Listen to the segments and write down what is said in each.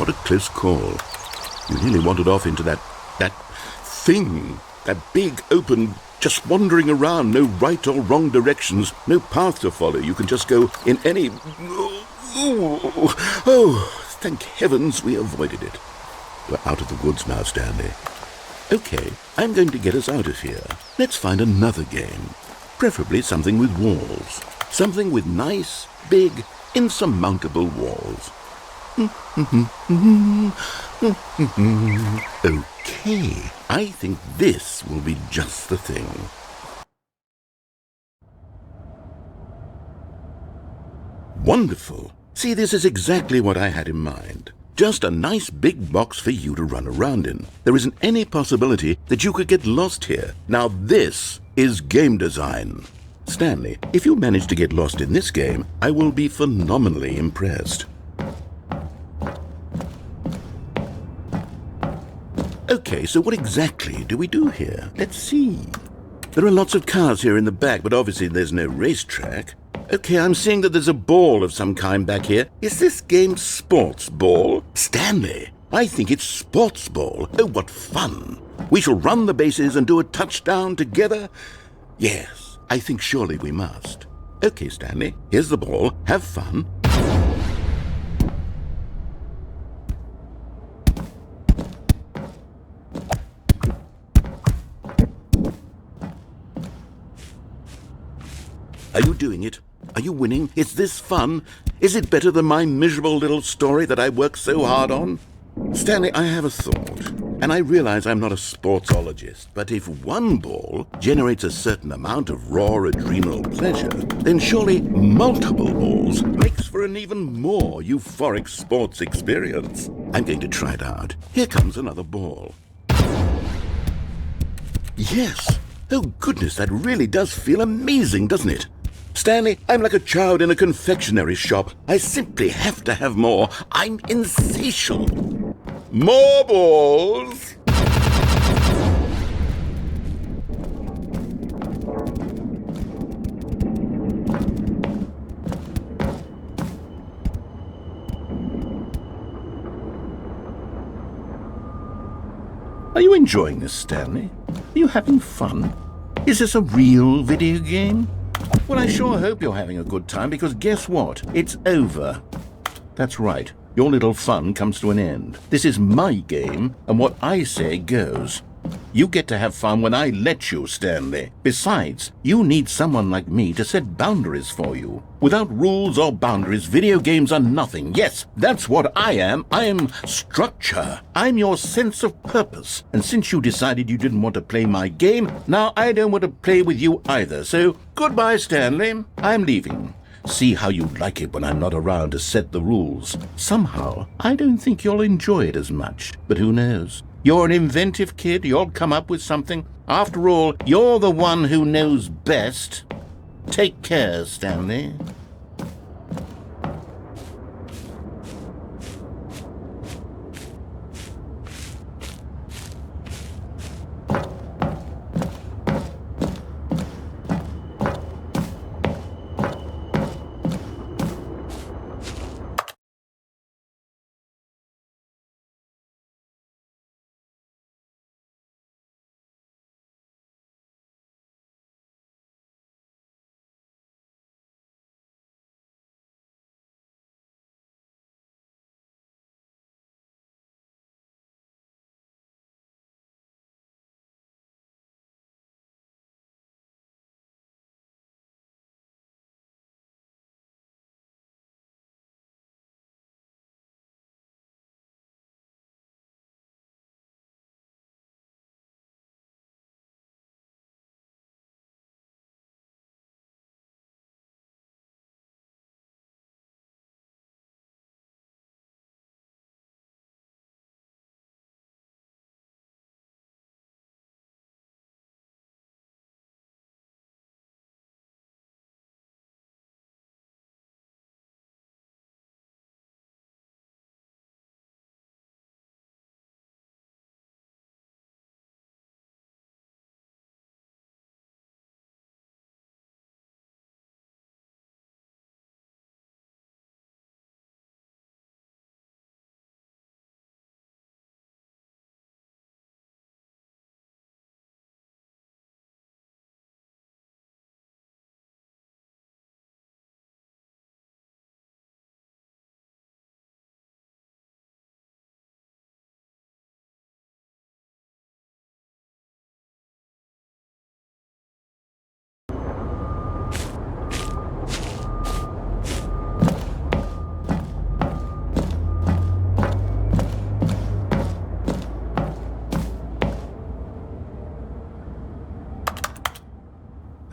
what a close call. You nearly wandered off into that thing. That big, open, just wandering around, no right or wrong directions, no path to follow. You can just go in any... Oh, thank heavens we avoided it. We're out of the woods now, Stanley. Okay, I'm going to get us out of here. Let's find another game. Preferably something with walls. Something with nice, big, insurmountable walls. Okay, I think this will be just the thing. Wonderful. See, this is exactly what I had in mind. Just a nice big box for you to run around in. There isn't any possibility that you could get lost here. Now this is game design. Stanley, if you manage to get lost in this game, I will be phenomenally impressed. Okay, so what exactly do we do here? Let's see. There are lots of cars here in the back, but obviously there's no racetrack. Okay, I'm seeing that there's a ball of some kind back here. Is this game sports ball? Stanley, I think it's sports ball. Oh, what fun. We shall run the bases and do a touchdown together. Yes, I think surely we must. Okay, Stanley, here's the ball. Have fun. Are you doing it? Are you winning? Is this fun? Is it better than my miserable little story that I worked so hard on? Stanley, I have a thought, and I realize I'm not a sportsologist, but if one ball generates a certain amount of raw adrenal pleasure, then surely multiple balls makes for an even more euphoric sports experience. I'm going to try it out. Here comes another ball. Yes! Oh goodness, that really does feel amazing, doesn't it? Stanley, I'm like a child in a confectionery shop. I simply have to have more. I'm insatiable. More balls! Are you enjoying this, Stanley? Are you having fun? Is this a real video game? Well, I sure hope you're having a good time, because guess what? It's over. That's right. Your little fun comes to an end. This is my game, and what I say goes. You get to have fun when I let you, Stanley. Besides, you need someone like me to set boundaries for you. Without rules or boundaries, video games are nothing. Yes, that's what I am. I am structure. I'm your sense of purpose. And since you decided you didn't want to play my game, now I don't want to play with you either. So, goodbye, Stanley. I'm leaving. See how you like it when I'm not around to set the rules. Somehow, I don't think you'll enjoy it as much. But who knows? You're an inventive kid. You'll come up with something. After all, you're the one who knows best. Take care, Stanley.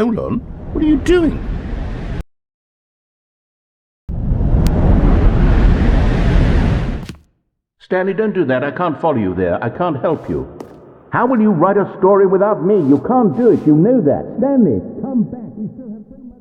Hold on. What are you doing? Stanley, don't do that. I can't follow you there. I can't help you. How will you write a story without me? You can't do it. You know that. Stanley, come back. We still have so much...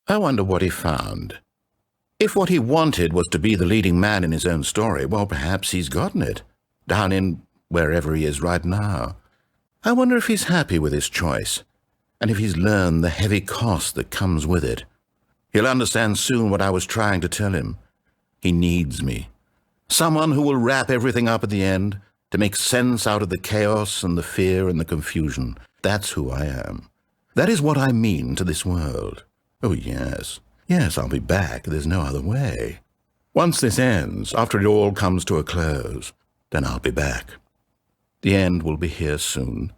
I wonder what he found. If what he wanted was to be the leading man in his own story, well, perhaps he's gotten it, down in wherever he is right now. I wonder if he's happy with his choice, and if he's learned the heavy cost that comes with it. He'll understand soon what I was trying to tell him. He needs me. Someone who will wrap everything up at the end, to make sense out of the chaos and the fear and the confusion. That's who I am. That is what I mean to this world. Oh, yes. Yes, I'll be back. There's no other way. Once this ends, after it all comes to a close, then I'll be back. The end will be here soon.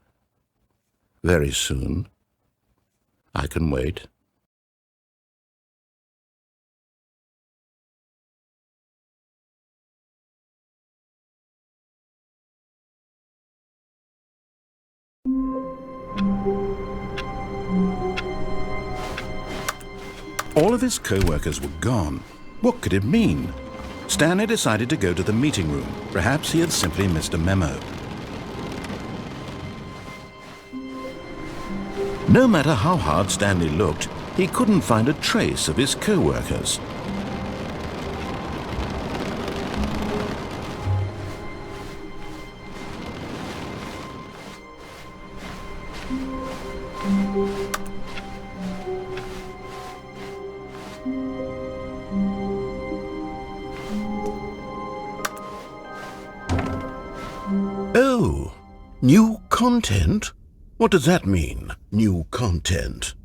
Very soon. I can wait. All of his co-workers were gone. What could it mean? Stanley decided to go to the meeting room. Perhaps he had simply missed a memo. No matter how hard Stanley looked, he couldn't find a trace of his co-workers. Oh, new content? What does that mean, new content?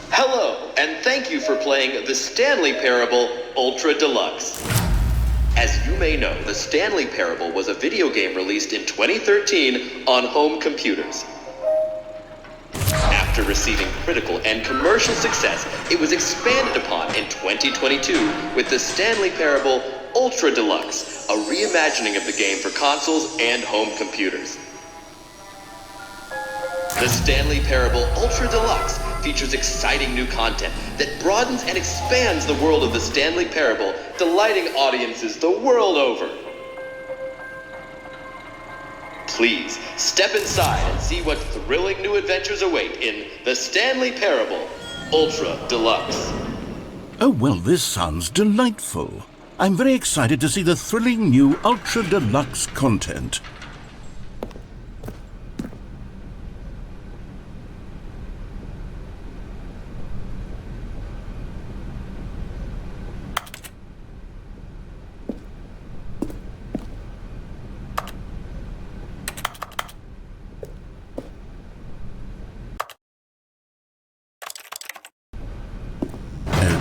Hello, and thank you for playing the Stanley Parable Ultra Deluxe. As you may know, the Stanley Parable was a video game released in 2013 on home computers. After receiving critical and commercial success, it was expanded upon in 2022 with the Stanley Parable Ultra Deluxe, a reimagining of the game for consoles and home computers. The Stanley Parable Ultra Deluxe features exciting new content that broadens and expands the world of the Stanley Parable, delighting audiences the world over. Please step inside and see what thrilling new adventures await in the Stanley Parable Ultra Deluxe. Oh, well, this sounds delightful. I'm very excited to see the thrilling new Ultra Deluxe content.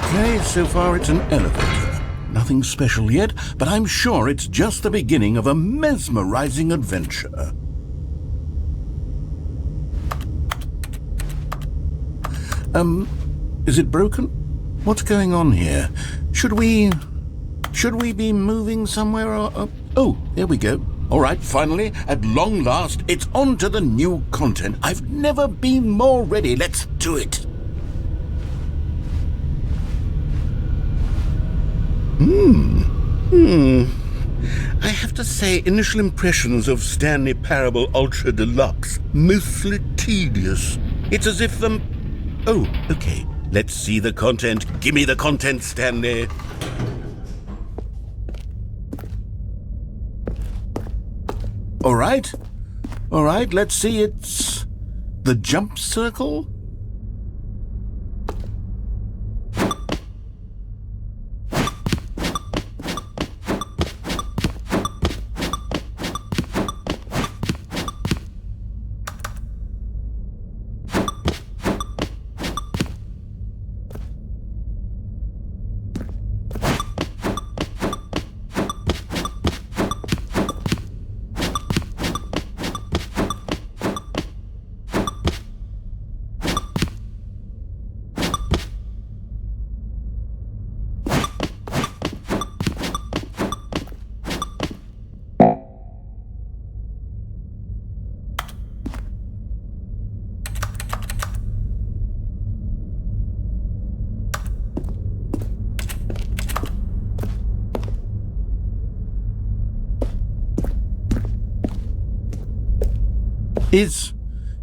Okay, so far it's an elevator. Nothing special yet, but I'm sure it's just the beginning of a mesmerizing adventure. Is it broken? What's going on here? Should we be moving somewhere or... Oh, there we go. All right, finally, at long last, it's on to the new content. I've never been more ready. Let's do it. I have to say, initial impressions of Stanley Parable Ultra Deluxe, mostly tedious. It's as if Oh, okay. Let's see the content. Give me the content, Stanley. All right, let's see. It's the jump circle.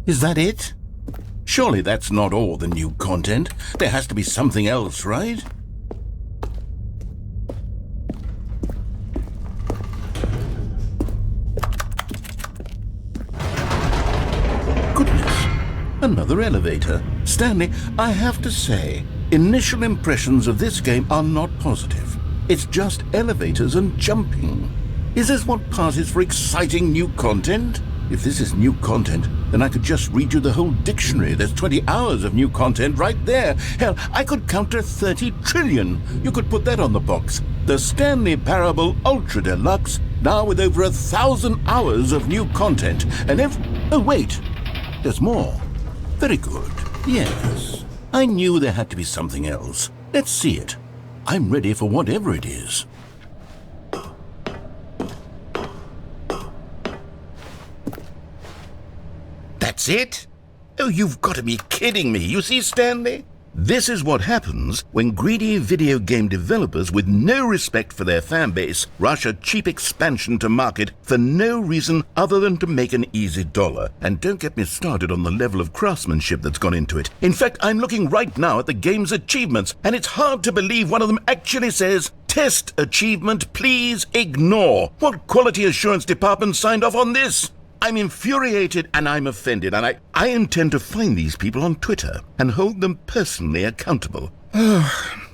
Is that it? Surely that's not all the new content. There has to be something else, right? Goodness, another elevator. Stanley, I have to say, initial impressions of this game are not positive. It's just elevators and jumping. Is this what passes for exciting new content? If this is new content, then I could just read you the whole dictionary. There's 20 hours of new content right there. Hell, I could count to 30 trillion. You could put that on the box. The Stanley Parable Ultra Deluxe, now with over 1,000 hours of new content. And oh, wait, there's more. Very good. Yes, I knew there had to be something else. Let's see it. I'm ready for whatever it is. That's it? Oh, you've got to be kidding me. You see, Stanley? This is what happens when greedy video game developers with no respect for their fan base rush a cheap expansion to market for no reason other than to make an easy dollar. And don't get me started on the level of craftsmanship that's gone into it. In fact, I'm looking right now at the game's achievements, and it's hard to believe one of them actually says, "Test achievement, please ignore." What quality assurance department signed off on this? I'm infuriated and I'm offended, and I intend to find these people on Twitter and hold them personally accountable.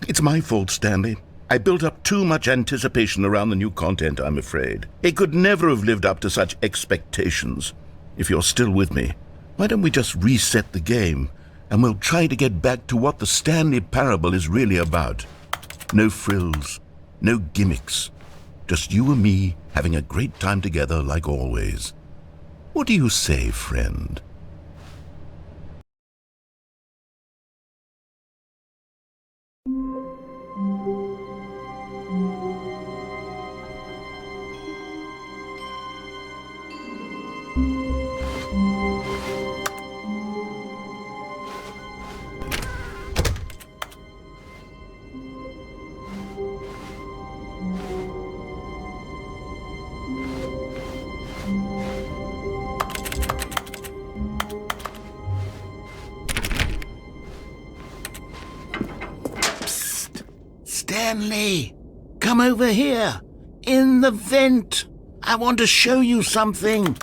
It's my fault, Stanley. I built up too much anticipation around the new content, I'm afraid. It could never have lived up to such expectations. If you're still with me, why don't we just reset the game, and we'll try to get back to what the Stanley Parable is really about. No frills, no gimmicks. Just you and me having a great time together like always. What do you say, friend? Stanley, come over here. In the vent. I want to show you something.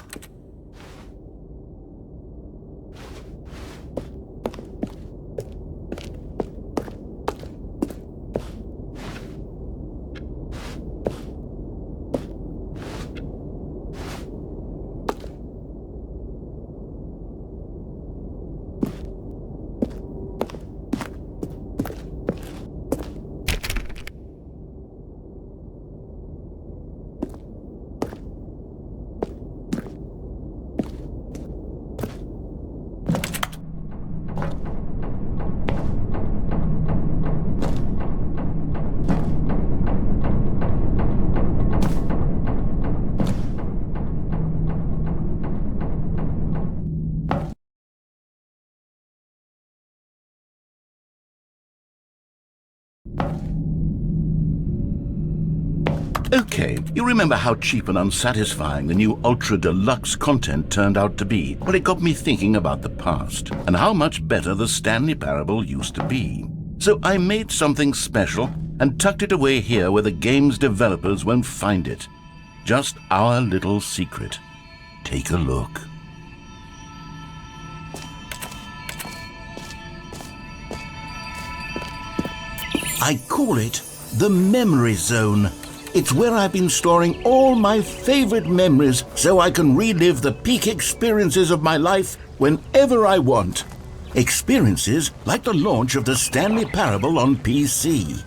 Okay, you remember how cheap and unsatisfying the new Ultra Deluxe content turned out to be? Well, it got me thinking about the past and how much better the Stanley Parable used to be. So I made something special and tucked it away here where the game's developers won't find it. Just our little secret. Take a look. I call it the Memory Zone. It's where I've been storing all my favorite memories so I can relive the peak experiences of my life whenever I want. Experiences like the launch of the Stanley Parable on PC.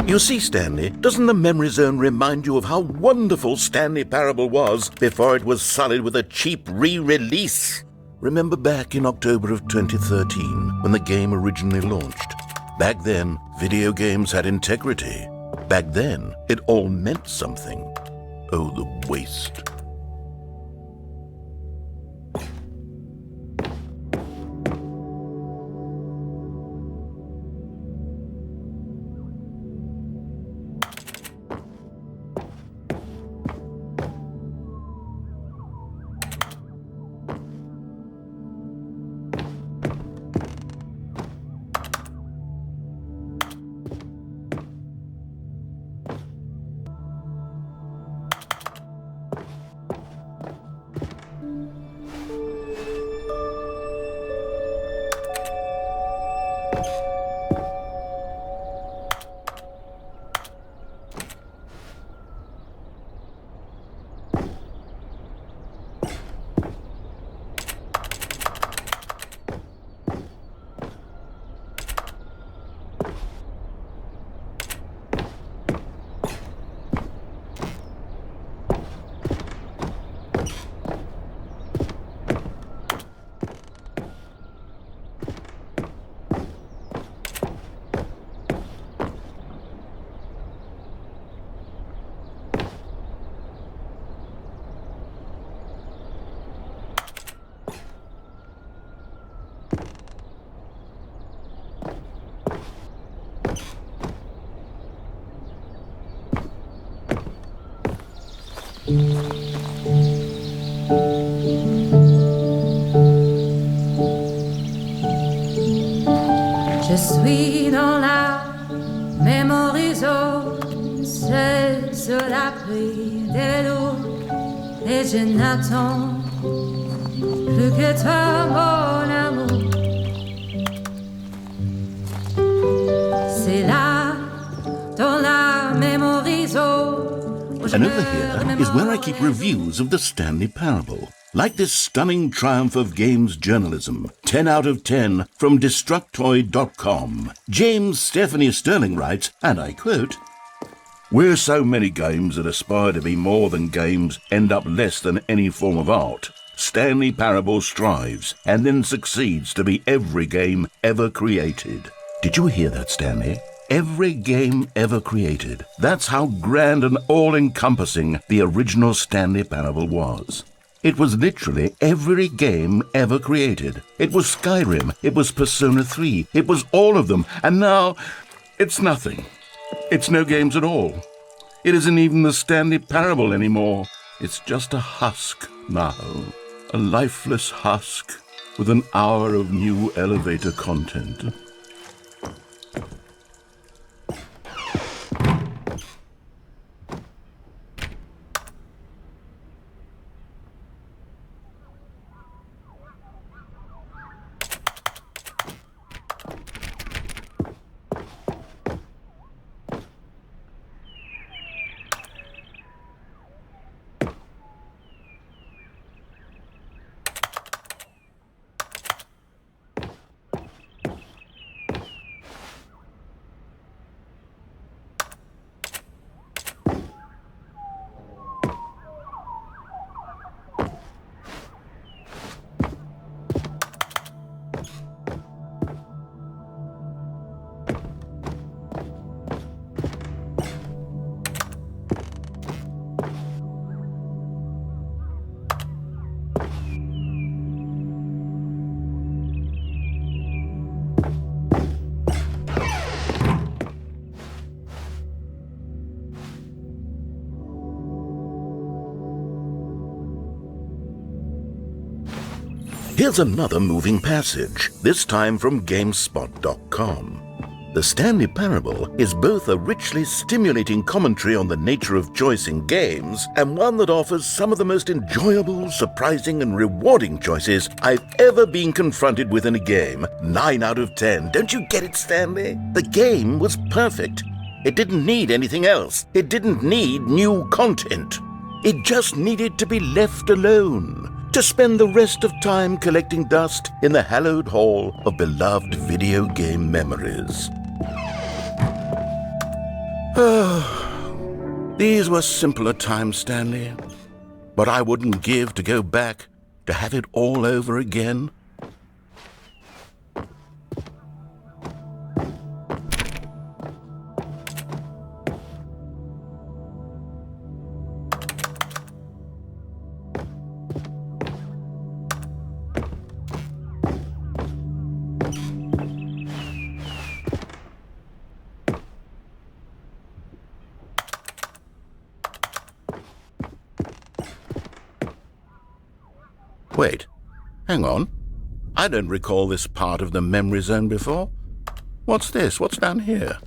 You see, Stanley, doesn't the Memory Zone remind you of how wonderful Stanley Parable was before it was sullied with a cheap re-release? Remember back in October of 2013 when the game originally launched? Back then, video games had integrity. Back then, it all meant something. Oh, the waste. Je suis dans la memory zone, seul sur l'abri des vélos, et je n'attends plus que toi, mon amour. C'est là, dans la memory zone. And over here is where I keep reviews of the Stanley Parable. Like this stunning triumph of games journalism, 10 out of 10 from Destructoid.com. James Stephanie Sterling writes, and I quote, "Where so many games that aspire to be more than games end up less than any form of art, Stanley Parable strives and then succeeds to be every game ever created." Did you hear that, Stanley? Every game ever created. That's how grand and all-encompassing the original Stanley Parable was. It was literally every game ever created. It was Skyrim, it was Persona 3, it was all of them, and now it's nothing. It's no games at all. It isn't even the Stanley Parable anymore. It's just a husk now, a lifeless husk with an hour of new elevator content. Here's another moving passage, this time from GameSpot.com. The Stanley Parable is both a richly stimulating commentary on the nature of choice in games and one that offers some of the most enjoyable, surprising, and rewarding choices I've ever been confronted with in a game. 9 out of 10. Don't you get it, Stanley? The game was perfect. It didn't need anything else. It didn't need new content. It just needed to be left alone, to spend the rest of time collecting dust in the hallowed hall of beloved video game memories. These were simpler times, Stanley, but I wouldn't give to go back to have it all over again. Wait, hang on. I don't recall this part of the memory zone before. What's this? What's down here?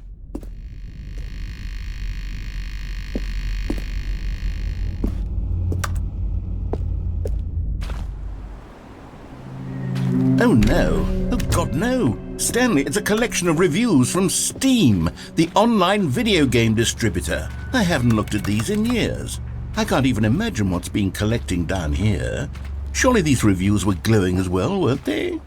Oh no. Oh God, no. Stanley, it's a collection of reviews from Steam, the online video game distributor. I haven't looked at these in years. I can't even imagine what's been collecting down here. Surely these reviews were glowing as well, weren't they?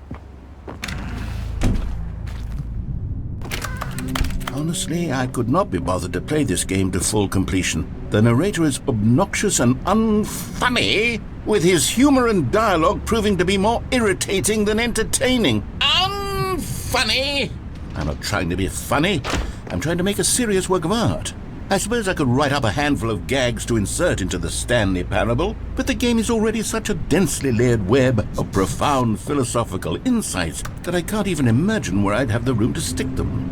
Honestly, I could not be bothered to play this game to full completion. The narrator is obnoxious and unfunny, with his humor and dialogue proving to be more irritating than entertaining. Unfunny! I'm not trying to be funny. I'm trying to make a serious work of art. I suppose I could write up a handful of gags to insert into the Stanley Parable, but the game is already such a densely layered web of profound philosophical insights that I can't even imagine where I'd have the room to stick them.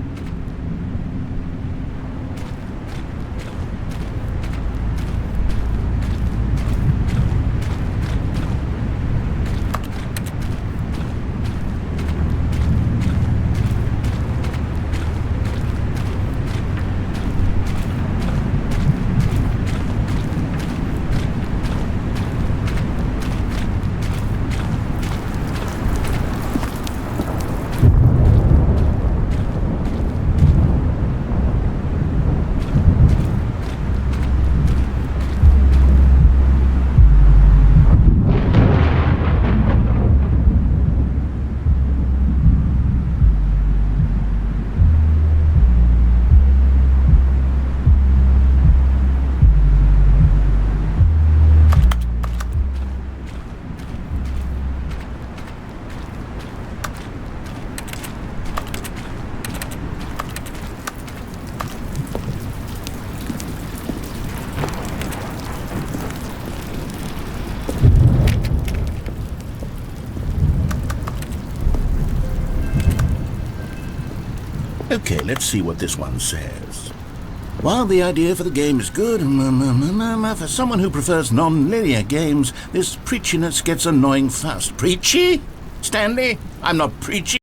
Okay, let's see what this one says. While the idea for the game is good, for someone who prefers non-linear games, this preachiness gets annoying fast. Preachy? Stanley, I'm not preachy.